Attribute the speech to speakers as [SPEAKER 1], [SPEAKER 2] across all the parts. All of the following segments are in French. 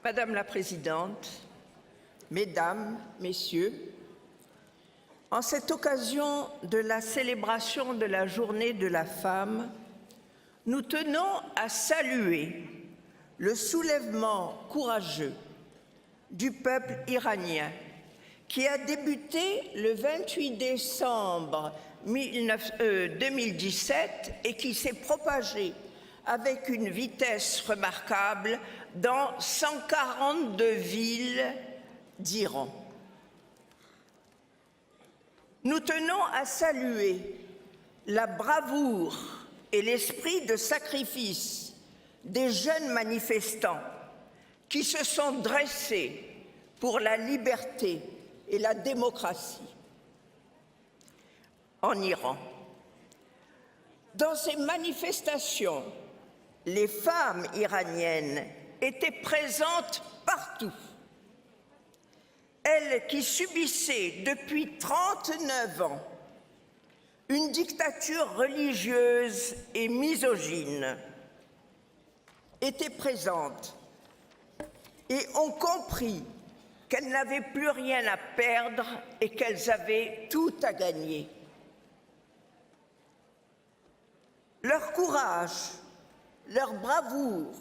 [SPEAKER 1] Madame la Présidente, Mesdames, Messieurs, en cette occasion de la célébration de la Journée de la femme, nous tenons à saluer le soulèvement courageux du peuple iranien qui a débuté le 28 décembre 2017 et qui s'est propagé avec une vitesse remarquable dans 142 villes d'Iran. Nous tenons à saluer la bravoure et l'esprit de sacrifice des jeunes manifestants qui se sont dressés pour la liberté et la démocratie en Iran. Dans ces manifestations, les femmes iraniennes étaient présentes partout. Elles qui subissaient depuis 39 ans une dictature religieuse et misogyne étaient présentes et ont compris qu'elles n'avaient plus rien à perdre et qu'elles avaient tout à gagner. Leur courage, leur bravoure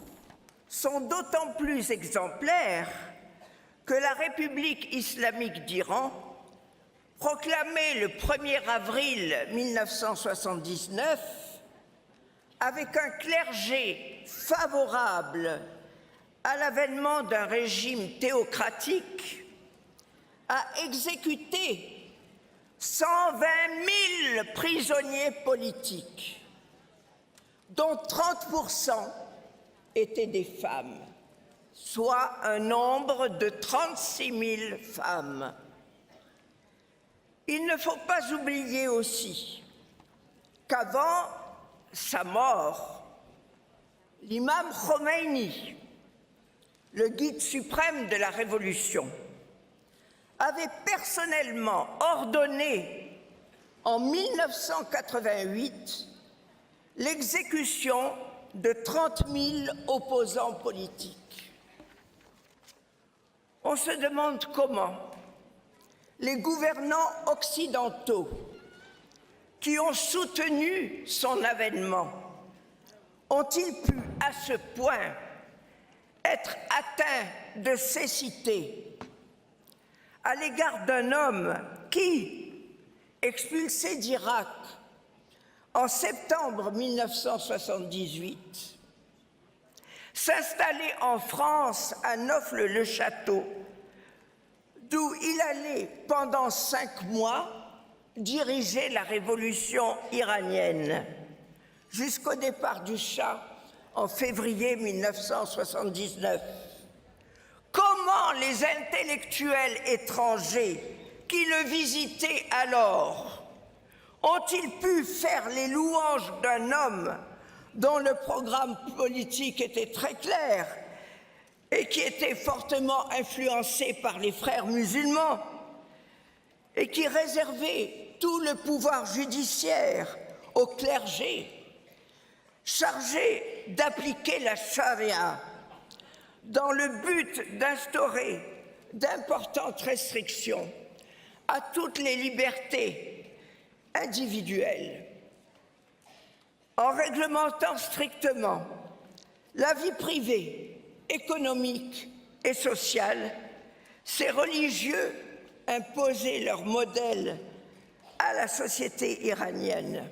[SPEAKER 1] sont d'autant plus exemplaires que la République islamique d'Iran, proclamée le 1er avril 1979, avec un clergé favorable à l'avènement d'un régime théocratique, a exécuté 120 000 prisonniers politiques, dont 30% étaient des femmes, soit un nombre de 36 000 femmes. Il ne faut pas oublier aussi qu'avant sa mort, l'imam Khomeini, le guide suprême de la Révolution, avait personnellement ordonné en 1988 l'exécution de 30 000 opposants politiques. On se demande comment les gouvernants occidentaux qui ont soutenu son avènement ont-ils pu à ce point être atteints de cécité à l'égard d'un homme qui, expulsé d'Irak en septembre 1978, s'installait en France à Neauphle-le-Château, d'où il allait pendant 5 mois diriger la révolution iranienne, jusqu'au départ du Shah en février 1979. Comment les intellectuels étrangers qui le visitaient alors ont-ils pu faire les louanges d'un homme dont le programme politique était très clair et qui était fortement influencé par les frères musulmans et qui réservait tout le pouvoir judiciaire au clergé chargé d'appliquer la charia dans le but d'instaurer d'importantes restrictions à toutes les libertés individuelles, en réglementant strictement la vie privée, économique et sociale. Ces religieux imposaient leur modèle à la société iranienne.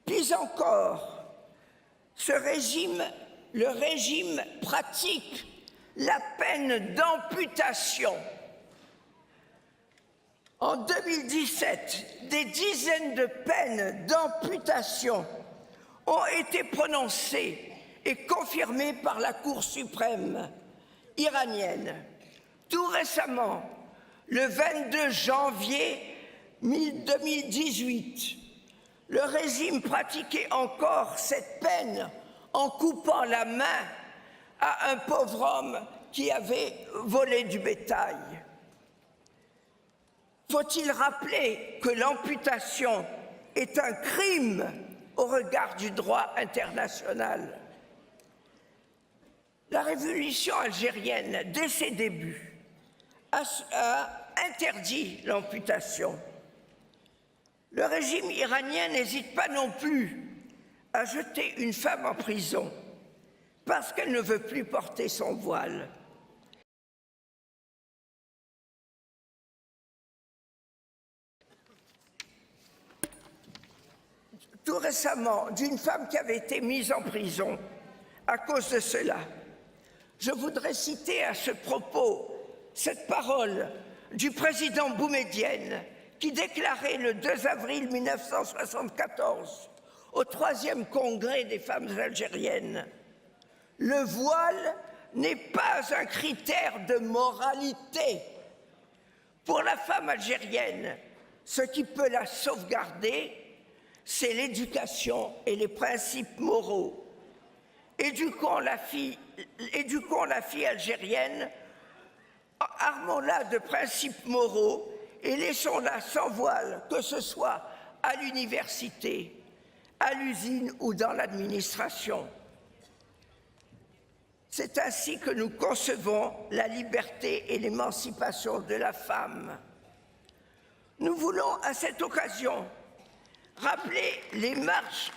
[SPEAKER 1] Puis encore, le régime pratique la peine d'amputation. En 2017, des dizaines de peines d'amputation ont été prononcées et confirmées par la Cour suprême iranienne. Tout récemment, le 22 janvier 2018, le régime pratiquait encore cette peine en coupant la main à un pauvre homme qui avait volé du bétail. Faut-il rappeler que l'amputation est un crime au regard du droit international? La révolution algérienne, dès ses débuts, a interdit l'amputation. Le régime iranien n'hésite pas non plus à jeter une femme en prison parce qu'elle ne veut plus porter son voile. Tout récemment, d'une femme qui avait été mise en prison à cause de cela. Je voudrais citer à ce propos cette parole du président Boumedienne qui déclarait le 2 avril 1974 au 3e congrès des femmes algériennes: le voile n'est pas un critère de moralité. Pour la femme algérienne, ce qui peut la sauvegarder, c'est l'éducation et les principes moraux. Éduquons la fille algérienne, armons-la de principes moraux et laissons-la sans voile, que ce soit à l'université, à l'usine ou dans l'administration. C'est ainsi que nous concevons la liberté et l'émancipation de la femme. Nous voulons à cette occasion rappeler les marches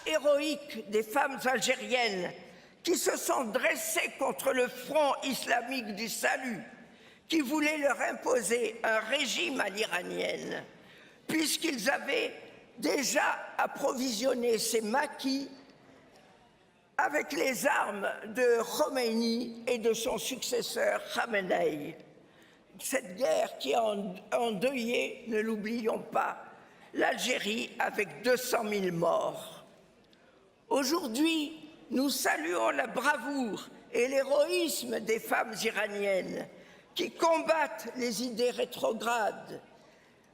[SPEAKER 1] héroïques des femmes algériennes qui se sont dressées contre le Front islamique du salut, qui voulait leur imposer un régime à l'iranienne, puisqu'ils avaient déjà approvisionné ces maquis avec les armes de Khomeini et de son successeur Khamenei. Cette guerre qui a endeuillé, ne l'oublions pas, l'Algérie avec 200 000 morts. Aujourd'hui, nous saluons la bravoure et l'héroïsme des femmes iraniennes qui combattent les idées rétrogrades.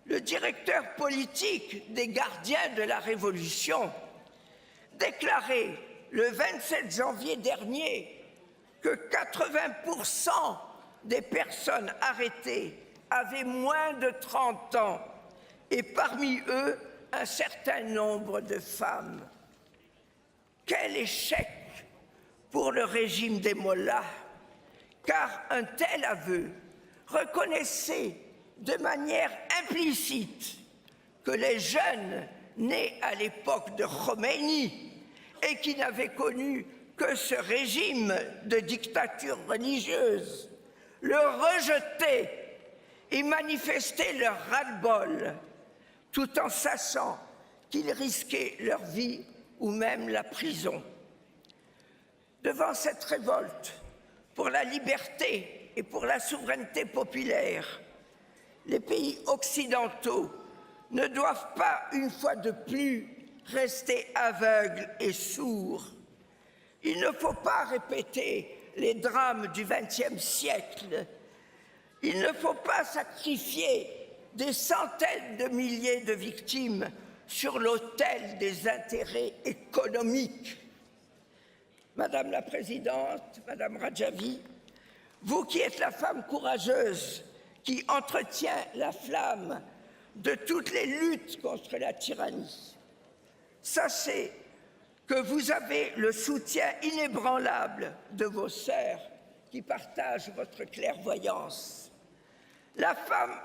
[SPEAKER 1] Le directeur politique des gardiens de la Révolution déclarait le 27 janvier dernier que 80% des personnes arrêtées avaient moins de 30 ans et parmi eux un certain nombre de femmes. Quel échec pour le régime des mollahs, car un tel aveu reconnaissait de manière implicite que les jeunes nés à l'époque de Khomeini et qui n'avaient connu que ce régime de dictature religieuse le rejetaient et manifestaient leur ras-le-bol, tout en sachant qu'ils risquaient leur vie ou même la prison. Devant cette révolte pour la liberté et pour la souveraineté populaire, les pays occidentaux ne doivent pas, une fois de plus, rester aveugles et sourds. Il ne faut pas répéter les drames du XXe siècle. Il ne faut pas sacrifier des centaines de milliers de victimes sur l'autel des intérêts économiques. Madame la Présidente, Madame Radjavi, vous qui êtes la femme courageuse qui entretient la flamme de toutes les luttes contre la tyrannie, sachez que vous avez le soutien inébranlable de vos sœurs qui partagent votre clairvoyance. La femme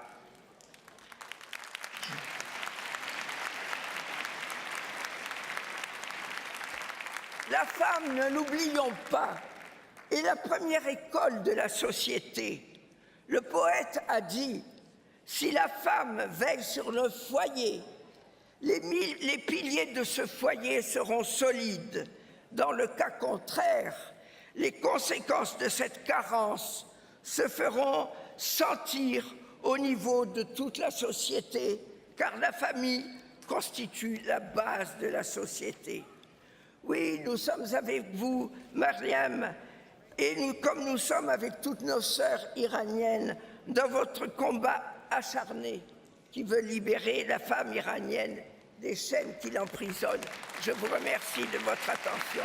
[SPEAKER 1] ne l'oublions pas, est la première école de la société. Le poète a dit: si la femme veille sur le foyer, les piliers de ce foyer seront solides. Dans le cas contraire, les conséquences de cette carence se feront sentir au niveau de toute la société, car la famille constitue la base de la société. Oui, nous sommes avec vous, Mariam, et comme nous sommes avec toutes nos sœurs iraniennes dans votre combat acharné qui veut libérer la femme iranienne des chaînes qui l'emprisonnent. Je vous remercie de votre attention.